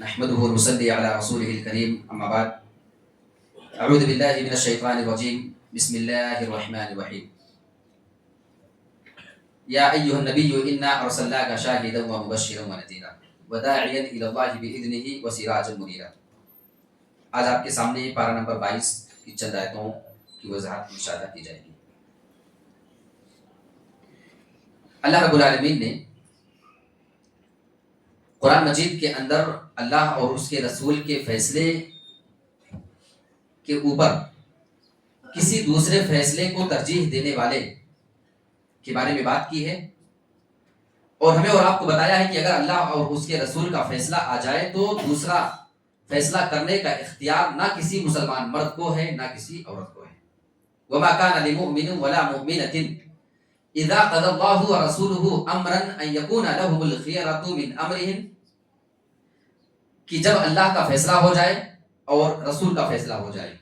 نحمده ونصلي على رسوله الكريم اما بعد اعوذ بالله من الشيطان الرجيم بسم الله الرحمن الرحيم يا ايها النبي انا ارسلناك شاهدا ومبشرا ونذيرا وداعيا الى الله باذنه وسراجا منيرا. آج آپ کے سامنے پارہ نمبر 22 کی چند آیتوں کی وضاحت مشاہدہ کی جائے گی. اللہ رب العالمین نے قرآن مجید کے اندر اللہ اور اس کے رسول کے فیصلے کے اوپر کسی دوسرے فیصلے کو ترجیح دینے والے کے بارے میں بات کی ہے، اور ہمیں اور آپ کو بتایا ہے کہ اگر اللہ اور اس کے رسول کا فیصلہ آ جائے تو دوسرا فیصلہ کرنے کا اختیار نہ کسی مسلمان مرد کو ہے نہ کسی عورت کو ہے. وما كان لمؤمن ولا مؤمنة اذا قضى الله ورسوله امرا ان يكون لهم الخيرة من امرهم، کہ جب اللہ کا فیصلہ ہو جائے اور رسول کا فیصلہ ہو جائے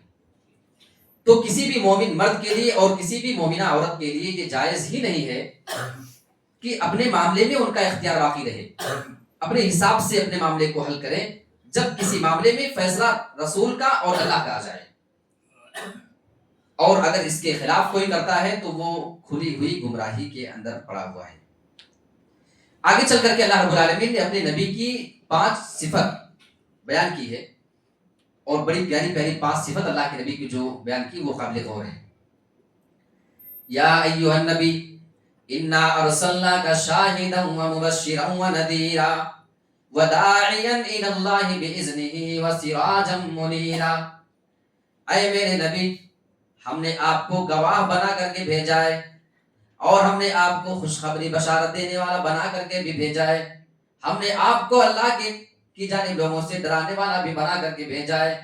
تو کسی بھی مومن مرد کے لیے اور کسی بھی مومنہ عورت کے لیے یہ جائز ہی نہیں ہے کہ اپنے معاملے میں ان کا اختیار باقی رہے، اپنے حساب سے اپنے معاملے کو حل کریں جب کسی معاملے میں فیصلہ رسول کا اور اللہ کا آ جائے، اور اگر اس کے خلاف کوئی کرتا ہے تو وہ کھلی ہوئی گمراہی کے اندر پڑا ہوا ہے. آگے چل کر کے اللہ رب العالمین نے اپنے نبی کی 5 صفت بیان کی ہے، اور بڑی پیاری پیاری 5 صفت اللہ کے نبی کی جو بیان کی وہ قابل غور ہے. یا ایھا النبی انا ارسلناک شاہدا ومبشرا ونذیرا وداعیا الی اللہ باذنہ وسراجا منیرا. اے میرے نبی، ہم نے آپ کو گواہ بنا کر کے بھیجا ہے اور ہم نے آپ کو خوشخبری بشارت دینے والا بنا کر کے بھی بھیجا ہے. ہم نے آپ کو اللہ کی جانب لوگوں سے ڈرانے والا بھی بنا کر کے بھیجا ہے،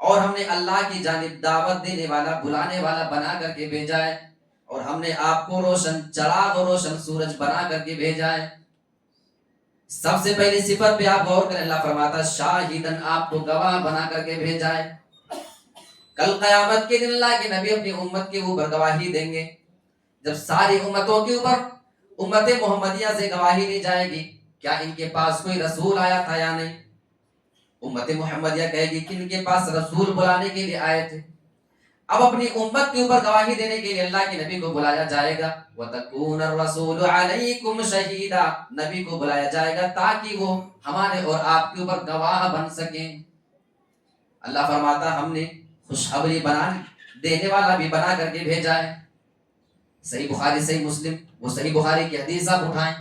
اور ہم نے اللہ کی جانب دعوت دینے والا بلانے والا بنا کر کے بھیجا ہے، اور ہم نے آپ کو روشن چراغ اور روشن سورج بنا کر کے بھیجا ہے. سب سے پہلی صفت پہ آپ غور کریں، اللہ فرماتا شاہدن، آپ کو گواہ بنا کر کے بھیجا ہے. کل قیامت کے دن اللہ کے نبی اپنی امت کے اوپر گواہی دیں گے. جب ساری امتوں کے اوپر امت محمدیہ سے گواہی لی جائے گی کیا ان کے پاس کوئی رسول آیا تھا یا نہیں، امت محمدیہ کہے گی کہ ان کے پاس رسول بلانے کے لیے آئے تھے. اب اپنی امت کے اوپر گواہی دینے کے لیے اللہ کے نبی کو بلایا جائے گا. وَتَكُونَ الرَّسُولُ عَلَيْكُمْ شَهِيدًا، نبی کو بلایا جائے گا تاکہ وہ ہمارے اور آپ کے اوپر گواہ بن سکیں. اللہ فرماتا ہم نے خوشخبری بنا دینے والا بھی بنا کر کے بھیجا ہے. صحیح بخاری صحیح مسلم، وہ صحیح بخاری کی حدیث آپ اٹھائیں،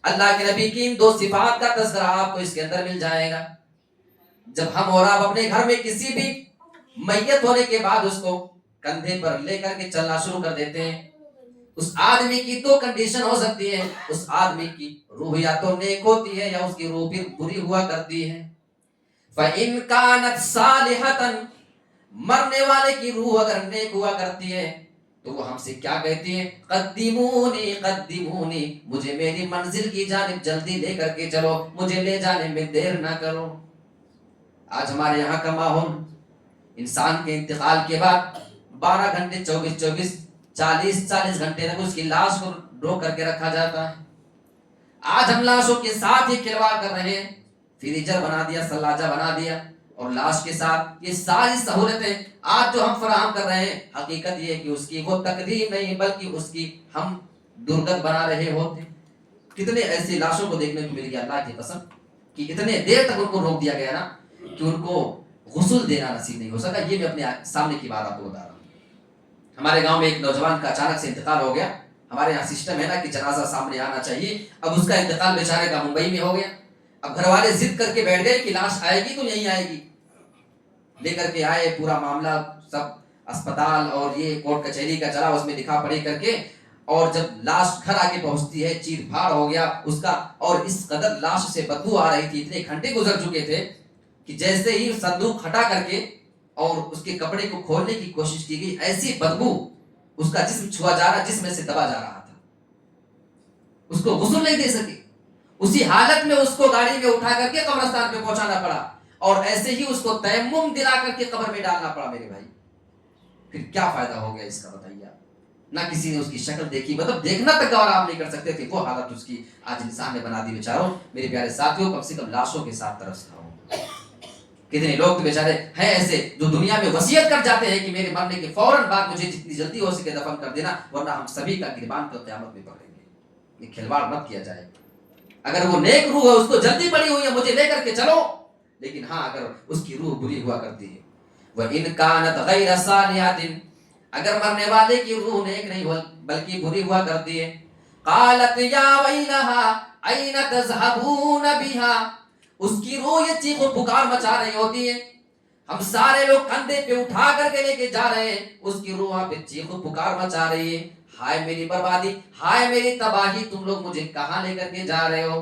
اللہ کے نبی کی ان 2 صفات کا تذکرہ آپ کو اس کے اندر مل جائے گا. جب ہم اور آپ اپنے گھر میں کسی بھی میت ہونے کے بعد اس کو کندھے پر لے کر کے چلنا شروع کر دیتے ہیں، اس آدمی کی 2 کنڈیشن ہو سکتی ہے. اس آدمی کی روح یا تو نیک ہوتی ہے یا اس کی روح پھر بری ہوا کرتی ہے. فَإِن كَانَتْ صَالِحَةً، مرنے والے کی روح اگر نیک ہوا کرتی ہے تو وہ ہم سے کیا کہتی ہے، قدمونی قدمونی، مجھے میری منزل کی جانب جلدی لے کر کے چلو، مجھے لے جانے میں دیر نہ کرو. آج ہمارے یہاں کا ماحول، انسان کے انتقال کے بعد 12 گھنٹے 24 40 گھنٹے تک اس کی لاش کو رو کر کے رکھا جاتا ہے. آج ہم لاشوں کے ساتھ ہی کھلواڑ کر رہے ہیں، فریزر بنا دیا، ثلاجہ بنا دیا، اور لاش کے ساتھ یہ ساری سہولتیں آج جو ہم فراہم کر رہے ہیں، حقیقت یہ ہے کہ اس کی وہ تقدیم نہیں بلکہ اس کی ہم درگت بنا رہے ہوتے. کتنے ایسی لاشوں کو دیکھنے کو مل گیا اللہ کی قسم کہ اتنے دیر تک ان کو روک دیا گیا نا کہ ان کو غسل دینا نصیب نہیں ہو سکا. یہ میں اپنے سامنے کی بات آپ کو بتا رہا ہوں. ہمارے گاؤں میں ایک نوجوان کا اچانک سے انتقال ہو گیا. ہمارے یہاں سسٹم ہے نا کہ جنازہ سامنے آنا چاہیے. اب اس کا انتقال بیچارے کا ممبئی میں ہو گیا. اب گھر والے ضد کر کے بیٹھ گئے کہ لاش آئے گی تو یہیں آئے گی. لے کر کے آئے، پورا معاملہ سب اسپتال اور یہ کورٹ کچہری کا چلا، اس میں لکھا پڑھی کر کے، اور جب لاش گھر آ کے پہنچتی ہے چیر پھاڑ ہو گیا اس کا، اور اس قدر لاش سے بدبو آ رہی تھی، اتنے گھنٹے گزر چکے تھے کہ جیسے ہی صندوق ہٹا کر کے اور اس کے کپڑے کو کھولنے کی کوشش کی گئی، ایسی بدبو اس کا جسم چھوا جا رہا، جسم میں سے دبا جا رہا تھا. اس کو غسل نہیں دے سکے. اسی حالت میں اس کو گاڑی میں اٹھا کر کے قبرستان پہ پہنچانا پڑا، اور ایسے ہی اس کو تیمم دلا کر کے قبر میں ڈالنا پڑا. میرے بھائی پھر کیا فائدہ ہو گیا اس کا، بتائیے آپ. نہ کسی نے اس کی شکل دیکھی، مطلب دیکھنا تک گوارا آپ نہیں کر سکتے تھے، وہ حالت اس کی آج انسان نے بنا دی بیچاروں۔ میرے پیارے ساتھیوں، کم سے کم لاشوں کے ساتھ ترس کھاؤ۔ کتنے لوگ تو بیچارے ہیں ایسے جو دنیا میں وصیت کر جاتے ہیں کہ میرے مرنے کے فوراً بعد مجھے جتنی جلدی ہو سکے دفن کر دینا، ورنہ ہم سبھی کا گریبان کو قیامت میں پکڑیں گے۔ یہ کھلواڑ مت کیا جائے۔ اگر وہ نیک روح ہے، اس کو جلدی پڑی ہوئی ہے مجھے لے کر کے چلو، لیکن ہاں اگر اس کی روح بری ہوا کرتی ہے، وَإِنْ كَانَتْ غَيْرَ صَالِحَةٍ، اگر مرنے والے کی روح نیک نہیں ہو بلکہ بری ہوا کرتی ہے، قالت یا ویلہا این تذہبون بہا، اس کی روح یہ چیخ و پکار مچا رہی ہوتی ہے، ہم سارے لوگ کندھے پہ اٹھا کر کے لے کے جا رہے ہیں، اس کی روح وہاں پہ چیخ و پکار مچا رہی ہے، ہائے میری بربادی، ہائے میری تباہی، تم لوگ مجھے کہاں لے کر کے جا رہے ہو؟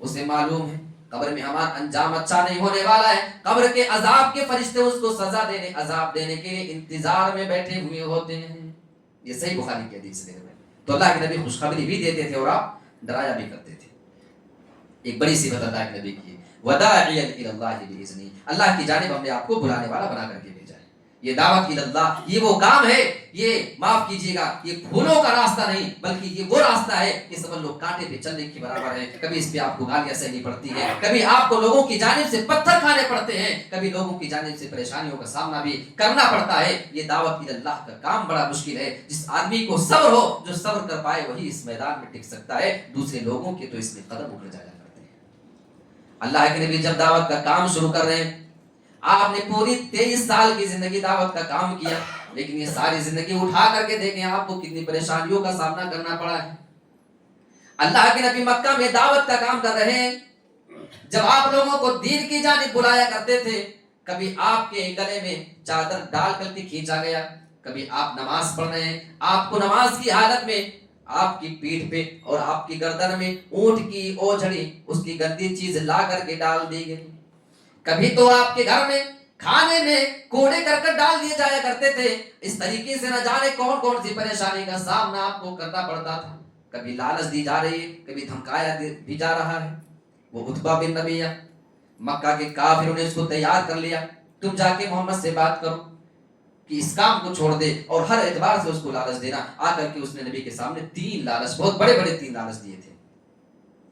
اسے معلوم ہے قبر میں ہمارا انجام اچھا نہیں ہونے والا ہے، قبر کے عذاب کے فرشتے اس کو سزا دینے، عذاب دینے کے لیے انتظار میں بیٹھے ہوئے ہوتے ہیں۔ یہ صحیح بخاری کی حدیث ہے۔ تو اللہ کے نبی خوشخبری بھی دیتے تھے اور آپ ڈرایا بھی کرتے تھے۔ ایک بڑی صفت اللہ کے نبی کی، وداعیا الی اللہ باذنہ، اللہ کی جانب ہم نے آپ کو بلانے والا بنا کر کے بھیجا ہے۔ یہ دعوت الی اللہ، یہ وہ کام ہے، یہ معاف کیجیے گا، یہ پھولوں کا راستہ نہیں بلکہ یہ وہ راستہ ہے کہ سب لوگ کانٹے پہ چلنے کی برابر ہے۔ کبھی اس پہ آپ کو گالیاں سہنی پڑتی ہیں، کبھی آپ کو لوگوں کی جانب سے پتھر کھانے پڑتے ہیں، کبھی لوگوں کی جانب سے پریشانیوں کا سامنا بھی کرنا پڑتا ہے۔ یہ دعوت الی اللہ کا کام بڑا مشکل ہے۔ جس آدمی کو صبر ہو، جو صبر کر پائے، وہی اس میدان میں ٹک سکتا ہے، دوسرے لوگوں کے تو اس میں قدم اٹھ جایا کرتے ہیں۔ اللہ کے نبی جب دعوت کا کام شروع کر رہے ہیں، آپ نے پوری 23 سال کی زندگی دعوت کا کام کیا، لیکن یہ ساری زندگی اٹھا کر کے دیکھیں آپ کو کتنی پریشانیوں کا سامنا کرنا پڑا ہے۔ اللہ کے نبی مکہ میں دعوت کا کام کر رہے ہیں، جب آپ لوگوں کو دین کی جانب بلایا کرتے تھے، کبھی آپ کے گلے میں چادر ڈال کر کے کھینچا گیا، کبھی آپ نماز پڑھ رہے ہیں، آپ کو نماز کی حالت میں آپ کی پیٹھ پہ اور آپ کی گردن میں اونٹ کی اوجھڑی، اس کی گندی چیز لا کر کے ڈال دی گئی، کبھی تو آپ کے گھر میں کھانے میں کوڑے کرکٹ ڈال دیے جایا کرتے تھے۔ اس طریقے سے نہ جانے کون کون سی پریشانی کا سامنا آپ کو کرنا پڑتا تھا۔ کبھی لالچ دی جا رہی ہے، کبھی دھمکایا بھی جا رہا ہے۔ وہ عتبہ بن ربیعہ، مکہ کے کافروں نے اس کو تیار کر لیا، تم جا کے محمد سے بات کرو کہ اس کام کو چھوڑ دے، اور ہر اعتبار سے اس کو لالچ دینا۔ آ کر کے اس نے نبی کے سامنے 3 لالچ، بہت بڑے بڑے 3 لالچ دیے تھے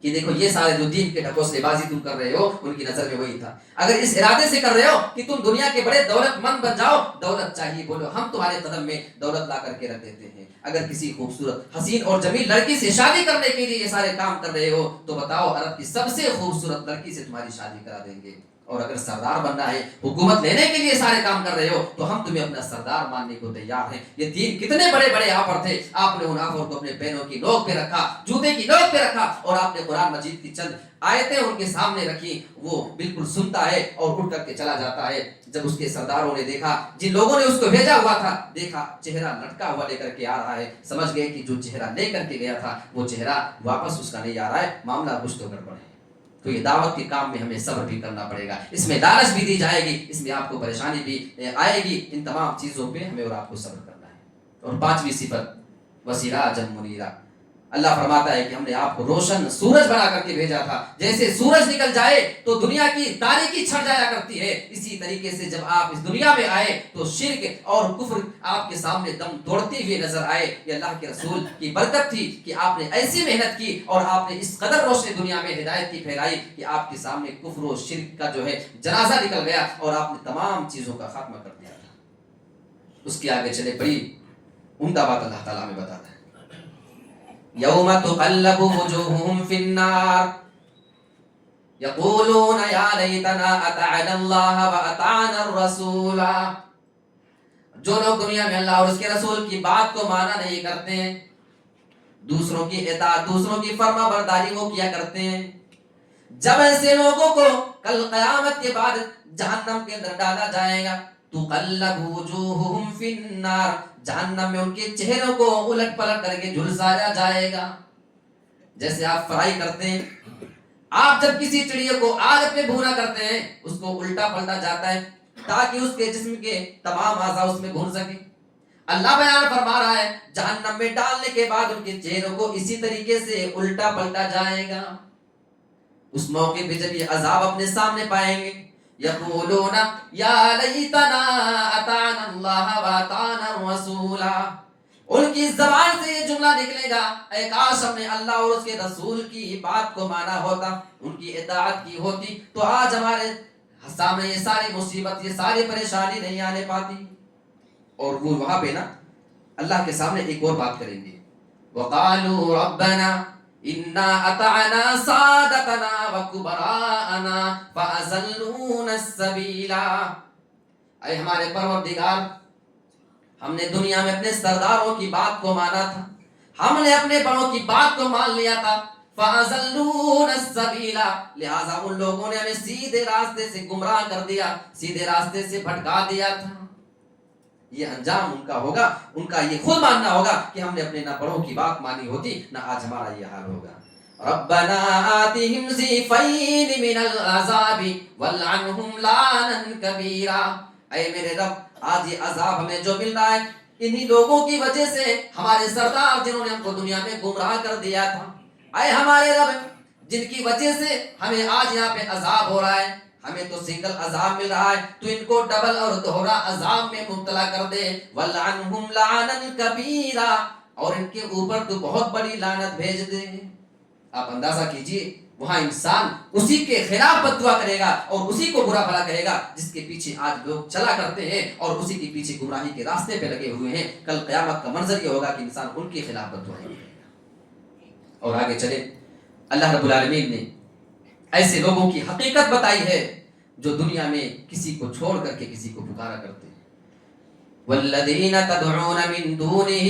کہ دیکھو یہ سارے جو دین کے ڈھکوسلے بازی تم کر رہے ہو، ان کی نظر میں وہی تھا۔ اگر اس ارادے سے کر رہے ہو کہ تم دنیا کے بڑے دولت مند بن جاؤ، دولت چاہیے بولو، ہم تمہارے قدم میں دولت لا کر کے رکھ دیتے ہیں۔ اگر کسی خوبصورت حسین اور جمیل لڑکی سے شادی کرنے کے لیے یہ سارے کام کر رہے ہو تو بتاؤ عرب کی سب سے خوبصورت لڑکی سے تمہاری شادی کرا دیں گے۔ اور اگر سردار بننا ہے، حکومت لینے کے لیے سارے کام کر رہے ہو تو ہم تمہیں اپنا سردار ماننے کو تیار ہیں۔ یہ 3 کتنے بڑے بڑے آفر تھے، آپ نے ان آفر کو اپنے پیروں کی نوک پہ رکھا، جوتے کی نوک پہ رکھا، اور آپ نے قرآن مجید کی چند آیتیں ان کے سامنے رکھی۔ وہ بالکل سنتا ہے اور اٹھ کر کے چلا جاتا ہے۔ جب اس کے سرداروں نے دیکھا، جن لوگوں نے اس کو بھیجا ہوا تھا، دیکھا چہرہ لٹکا ہوا لے کر کے آ رہا ہے، سمجھ گئے کہ جو چہرہ لے کر کے گیا تھا وہ چہرہ واپس اس کا نہیں آ رہا ہے، معاملہ کچھ تو گڑبڑ ہے۔ تو یہ دعوت کے کام میں ہمیں صبر بھی کرنا پڑے گا، اس میں لالچ بھی دی جائے گی، اس میں آپ کو پریشانی بھی آئے گی، ان تمام چیزوں پہ ہمیں اور آپ کو صبر کرنا ہے۔ اور 5ویں صفت وسراجا منیرا، اللہ فرماتا ہے کہ ہم نے آپ کو روشن سورج بنا کر کے بھیجا تھا۔ جیسے سورج نکل جائے تو دنیا کی تاریکی چھٹ جایا کرتی ہے، اسی طریقے سے جب آپ اس دنیا میں آئے تو شرک اور کفر آپ کے سامنے دم توڑتے ہوئے نظر آئے۔ یہ اللہ کے رسول کی برکت تھی کہ آپ نے ایسی محنت کی اور آپ نے اس قدر روشن دنیا میں ہدایت کی پھیلائی کہ آپ کے سامنے کفر و شرک کا جو ہے جنازہ نکل گیا اور آپ نے تمام چیزوں کا خاتمہ کر دیا تھا۔ اس کے آگے چلے، بڑی عمدہ بات اللہ تعالیٰ میں بتاتا ہے، یوم تقلب وجوہہم فی النار یقولون یا لیتنا اطعنا اللہ واطعنا الرسول۔ جو لوگ دنیا میں اللہ اور اس کے رسول کی بات کو مانا نہیں کرتے ہیں، دوسروں کی اطاعت، دوسروں کی فرما برداری وہ کیا کرتے ہیں، جب ایسے لوگوں کو کل قیامت کے بعد جہنم کے اندر ڈالا جائے گا، تقلب وجوہہم فی النار، جہنم میں ان کے چہروں کو الٹ پلٹ کر کے جھلسایا جائے گا۔ جیسے آپ فرائی کرتے ہیں، آپ جب کسی چڑیا کو آگ پہ بھونا کرتے ہیں، اس کو الٹا پلٹا جاتا ہے تاکہ اس کے جسم کے تمام اعضاء اس میں بھون سکیں۔ اللہ بیان فرما رہا ہے جہنم میں ڈالنے کے بعد ان کے چہروں کو اسی طریقے سے الٹا پلٹا جائے گا۔ اس موقع پہ جب یہ عذاب اپنے سامنے پائیں گے، یقولون یا لیتنا اطعنا اللہ واطعنا الرسول، ان کی زبان سے یہ جملہ نکلے گا، اے کاش ہم نے اللہ اور اس کے رسول کی بات کو مانا ہوتا، ان کی اطاعت کی ہوتی، تو آج ہمارے سامنے یہ ساری مصیبت، یہ ساری پریشانی نہیں آنے پاتی۔ اور وہ وہاں پہ نا اللہ کے سامنے ایک اور بات کریں گے، وَقَالُوا رَبَّنَا إِنَّا أَطَعْنَا سَادَتَنَا وَكُبَرَاءَنَا فَأَضَلُّونَا السَّبِيلَ۔ اے ہمارے پروردگار، ہم نے دنیا میں اپنے سرداروں کی بات کو مانا تھا، ہم نے اپنے بڑوں کی بات کو مان لیا تھا، فَأَضَلُّونَا السَّبِيلَ، لہٰذا ان لوگوں نے ہمیں سیدھے راستے سے گمراہ کر دیا، سیدھے راستے سے بھٹکا دیا تھا۔ یہ انجام ان کا ہوگا، ان کا یہ خود ماننا ہوگا کہ ہم نے اپنے نہ بڑوں کی بات مانی ہوتی، نہ آج ہمارا یہ حال ہوگا۔ ربنا آتهم ضعفین من العذاب والعنهم لعنا کبیرا، اے میرے رب آج یہ عذاب ہمیں جو مل رہا ہے انہی لوگوں کی وجہ سے، ہمارے سردار جنہوں نے ہم کو دنیا میں گمراہ کر دیا تھا، اے ہمارے رب جن کی وجہ سے ہمیں آج یہاں پہ عذاب ہو رہا ہے، ہمیں تو سنگل عذاب مل رہا ہے، تو ان کو ڈبل اور دوہرا عذاب میں مبتلا کر دے، وَلْعَنْهُمْ لَعْنًا كَبِيرًا، اور ان کے اوپر تو بہت بڑی لعنت بھیج دے۔ آپ اندازہ کیجئے وہاں انسان اسی کے خلاف بددعا کرے گا اور اسی کو برا بھلا کہے گا جس کے پیچھے آج لوگ چلا کرتے ہیں اور اسی کے پیچھے گمراہی کے راستے پہ لگے ہوئے ہیں۔ کل قیامت کا منظر یہ ہوگا کہ انسان ان کے خلاف بددعائیں کرے گا۔ اور آگے چلے، اللہ رب العالمین نے ایسے لوگوں کی حقیقت بتائی ہے جو دنیا میں کسی کو چھوڑ کر کے کسی کو پکارا کرتے ہیں۔ والذین تدعون من دونہ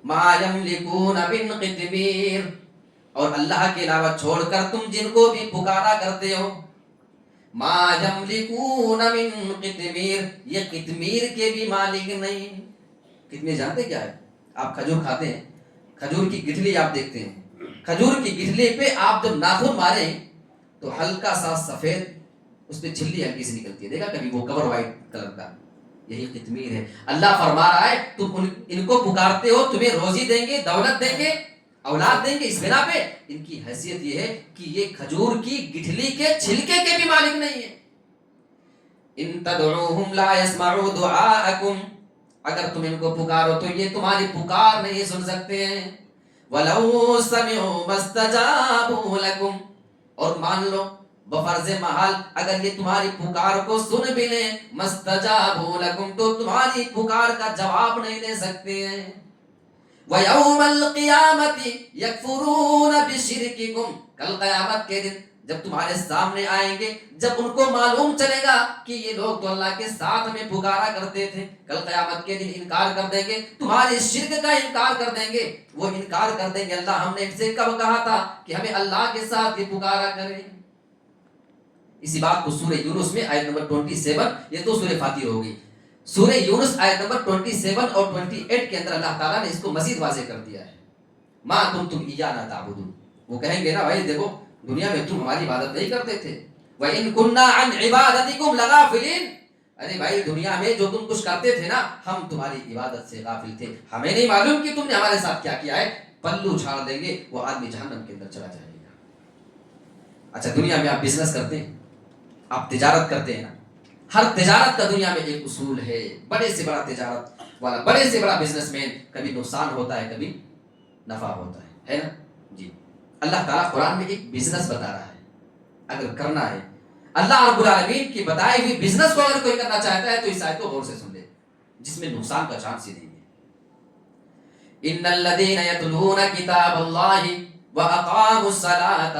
ما یملکون من قطمیر، اور اللہ کے علاوہ چھوڑ کر تم جن کو بھی پکارا کرتے ہو، ما یملکون من قطمیر، یہ قطمیر کے بھی مالک نہیں۔ قطمیر جانتے کیا ہے؟ آپ کھجور کھاتے ہیں، کھجور کی گٹھلی آپ دیکھتے ہیں، کھجور کی گٹھلی پہ آپ جب ناخن ماریں تو ہلکا سا سفید اس پہ چھلی ہلکی سی نکلتی ہے، دیکھا کبھی وہ کور وائٹ کلر کا، یہی قطمیر ہے۔ اللہ فرما رہا ہے تم ان کو پکارتے ہو، تمہیں روزی دیں گے، دولت دیں گے، اولاد دیں گے، اس بنا پہ ان کی حیثیت یہ ہے کہ یہ کھجور کی گٹھلی کے چھلکے کے بھی مالک نہیں ہے۔ ان تدعوہم لا يسمعوا دعاءکم، اگر تم ان کو پکارو تو یہ تمہاری پکار نہیں سن سکتے ہیں۔ وَلَوْ سَمِعُوا مَا اسْتَجَابُوا لَكُمْ، اور مان لو بفرض محال اگر یہ تمہاری پکار کو سن بھی لیں، مَسْتَجَابُوا لَكُمْ، تو تمہاری پکار کا جواب نہیں دے سکتے ہیں۔ وَيَوْمَ الْقِيَامَةِ يَكْفُرُونَ بِشِرْكِكُمْ، کل قیامت کے دن جب تمہارے سامنے آئیں گے، جب ان کو معلوم چلے گا کہ یہ لوگ تو اللہ کے ساتھ ہمیں پکارا کرتے تھے، کل قیامت کے دن انکار کر دیں گے، تمہارے شرک کا انکار کر دیں گے۔ وہ انکار کر دیں گے، اللہ ہم نے ان سے کب کہا تھا کہ ہمیں اللہ کے ساتھ یہ پکارا کریں۔ اسی بات کو سورہ یونس میں آیت نمبر 27، یہ تو سورہ فاتر ہوگی، سورہ یونس آیت نمبر 27 اور 28 کے اندر اللہ تعالیٰ نے اس کو مزید واضح کر دیا ہے۔ ما کنتم ایانا تعبدون، وہ کہیں گے نا بھائی دیکھو دنیا میں تم ہماری عبادت نہیں کرتے تھے، وَإِن كُنَّا عَنْ عِبَادَتِكُمْ لَغَافِلِينَ، ارے بھائی دنیا میں جو تم کچھ کرتے تھے نا ہم تمہاری عبادت سے غافل تھے، ہمیں نہیں معلوم کہ تم نے ہمارے ساتھ کیا کیا ہے۔ پلو چھاڑ دیں گے، وہ آدمی جہنم کے اندر چلا جائے گا۔ اچھا دنیا میں آپ بزنس کرتے ہیں، آپ تجارت کرتے ہیں نا، ہر تجارت کا دنیا میں ایک اصول ہے، بڑے سے بڑا تجارت والا، بڑے سے بڑا بزنس مین، کبھی نقصان ہوتا ہے کبھی نفع ہوتا ہے نا جی۔ اللہ تعالیٰ قرآن میں ایک بزنس بتا رہا ہے، اگر کرنا ہے اللہ رب العالمین کی بتائی ہوئی بزنس کو اگر کوئی کرنا چاہتا ہے تو اس آیت کو غور سے سن لے، جس میں نقصان کا چانس ہی نہیں ہے۔ ان الذين يتلون كتاب الله واقاموا الصلاه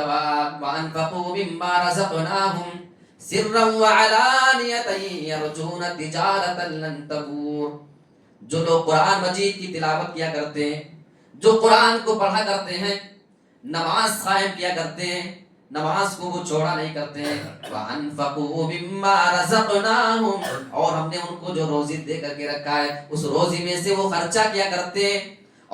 وانفقوا مما رزقناهم سرا وعلانية يرجون تجارة لن تبور، جو لوگ قرآن مجید کی تلاوت کیا کرتے ہیں، جو قرآن کو پڑھا کرتے ہیں، نماز قائم کیا کرتے ہیں، نماز کو وہ چھوڑا نہیں کرتے ہیں، وَأَنفَقُوا مِمَّا رَزَقْنَاهُمْ، اور ہم نے ان کو جو روزی دے کر کے رکھا ہے اس روزی میں سے وہ خرچہ کیا کرتے ہیں۔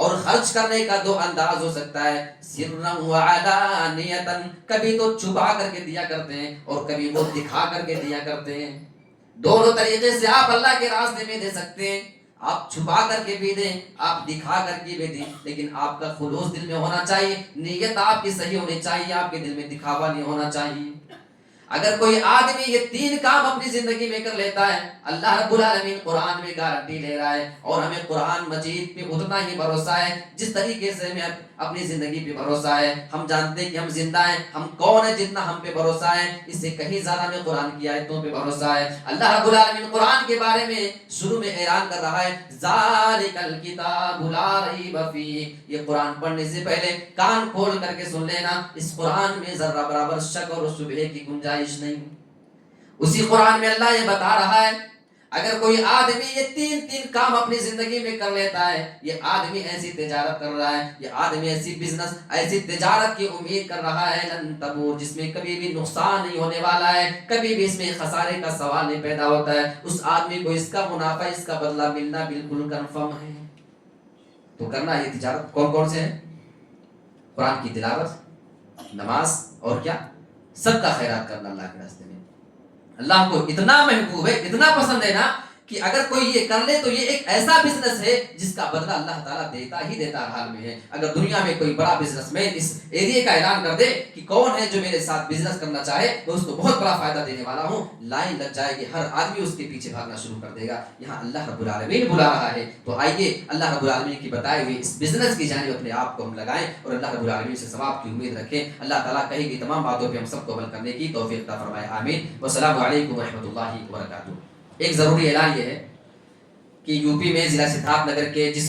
اور خرچ کرنے کا دو انداز ہو سکتا ہے، سرًا وعلانیةً، کبھی تو چھپا کر کے دیا کرتے ہیں اور کبھی وہ دکھا کر کے دیا کرتے ہیں۔ دونوں طریقے سے آپ اللہ کے راستے میں دے سکتے ہیں، آپ چھپا کر کے بھی دیں، آپ دکھا کر کے بھی دیں، لیکن آپ کا خلوص دل میں ہونا چاہیے، نیت آپ کی صحیح ہونی چاہیے، آپ کے دل میں دکھاوا نہیں ہونا چاہیے۔ اگر کوئی آدمی یہ 3 کام اپنی زندگی میں کر لیتا ہے، اللہ رب العالمین قرآن میں گارنٹی لے رہا ہے، اور ہمیں قرآن مجید پہ اتنا ہی بھروسہ ہے جس طریقے سے ہمیں اپنی زندگی پہ بھروسہ ہے۔ ہم جانتے ہیں کہ ہم زندہ ہیں، ہم کون ہیں، جتنا ہم پہ بھروسہ ہے اس سے کہیں زیادہ ہمیں قرآن کی آیتوں پہ بھروسہ ہے۔ اللہ رب العالمین قرآن کے بارے میں شروع میں اعلان کر رہا ہے ذالک الکتاب لا ریب فیہ، یہ قرآن پڑھنے سے پہلے کان کھول کر کے سن لینا، اس قرآن میں ذرہ برابر شک اور شبہے کی گنجائش نہیں۔ اسی قرآن میں اللہ یہ بتا رہا ہے اگر کوئی آدمی یہ 3 کام اپنی زندگی میں کر لیتا ہے، یہ آدمی ایسی تجارت کر رہا ہے، یہ آدمی ایسی بزنس، ایسی تجارت کی امید کر رہا ہے لن تبور، جس میں کبھی بھی نقصان نہیں ہونے والا ہے، کبھی بھی اس میں خسارے کا سوال نہیں پیدا ہوتا ہے، اس آدمی کو اس کا منافع، اس کا بدلہ ملنا بالکل کنفرم ہے۔ تو کرنا یہ تجارت کون سے ہے؟ قرآن کی تلاوت، نماز، اور کیا؟ صدقہ خیرات کرنا اللہ کے راستے میں۔ اللہ کو اتنا محبوب ہے، اتنا پسند ہے نا کہ اگر کوئی یہ کر لے تو یہ ایک ایسا بزنس ہے جس کا بدلہ اللہ تعالیٰ دیتا ہی دیتا حال میں ہے۔ اگر دنیا میں کوئی بڑا بزنس مین اس ایریے کا اعلان کر دے کہ کون ہے جو میرے ساتھ بزنس کرنا چاہے تو اس کو بہت بڑا فائدہ دینے والا ہوں، لائن لگ جائے گی، ہر آدمی اس کے پیچھے بھاگنا شروع کر دے گا۔ یہاں اللہ رب العالمین بلا رہا ہے، تو آئیے اللہ رب العالمین کی بتائے ہوئی اس بزنس کی جانب اپنے آپ کو ہم لگائیں اور اللہ رب العالمین سے ثواب کی امید رکھیں۔ اللہ تعالیٰ کہی گئی تمام باتوں پہ ہم سب کو عمل کرنے کی توفیق عطا فرمائے، آمین۔ والسلام علیکم ورحمۃ اللہ وبرکاتہ۔ ایک ضروری اعلان یہ ہے کہ یو پی میں ضلع سدھارتھ نگر کے جس